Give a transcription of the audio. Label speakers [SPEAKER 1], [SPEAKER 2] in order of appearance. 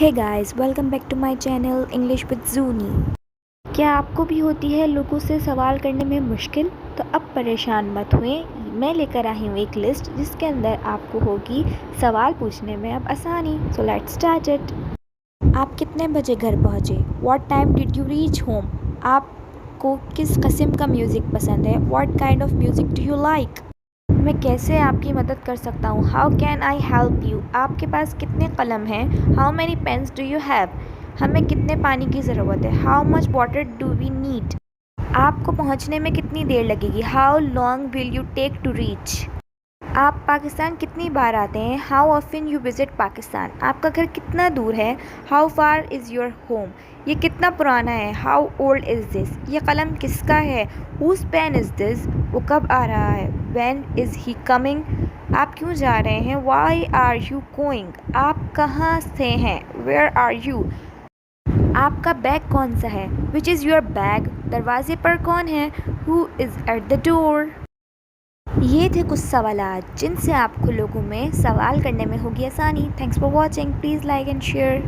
[SPEAKER 1] Hey guys, welcome back to my channel English with Juni. क्या आपको भी होती है लोगों से सवाल करने में मुश्किल? तो अब परेशान मत हुए, मैं लेकर आई हूँ एक लिस्ट जिसके अंदर आपको होगी सवाल पूछने में अब आसानी। So let's start it. आप कितने बजे घर पहुँचे? What time did you reach home? आपको किस किस्म का म्यूज़िक पसंद है? What kind of music do you like? मैं कैसे आपकी मदद कर सकता हूँ? How can I help you? आपके पास कितने कलम हैं? How many pens do you have? हमें कितने पानी की ज़रूरत है? How much water do we need? आपको पहुँचने में कितनी देर लगेगी? How long will you take to reach? आप पाकिस्तान कितनी बार आते हैं? How often you visit Pakistan? आपका घर कितना दूर है? How far is your home? ये कितना पुराना है? How old is this? ये कलम किसका है? Whose pen is this? वो कब आ रहा है? When is he coming? आप क्यों जा रहे हैं? Why are you going? आप कहाँ से हैं? Where are you? आपका बैग कौन सा है? Which is your bag? दरवाजे पर कौन है? Who is at the door? ये थे कुछ सवालात जिनसे आपको लोगों में सवाल करने में होगी आसानी। Thanks for watching. Please like and share.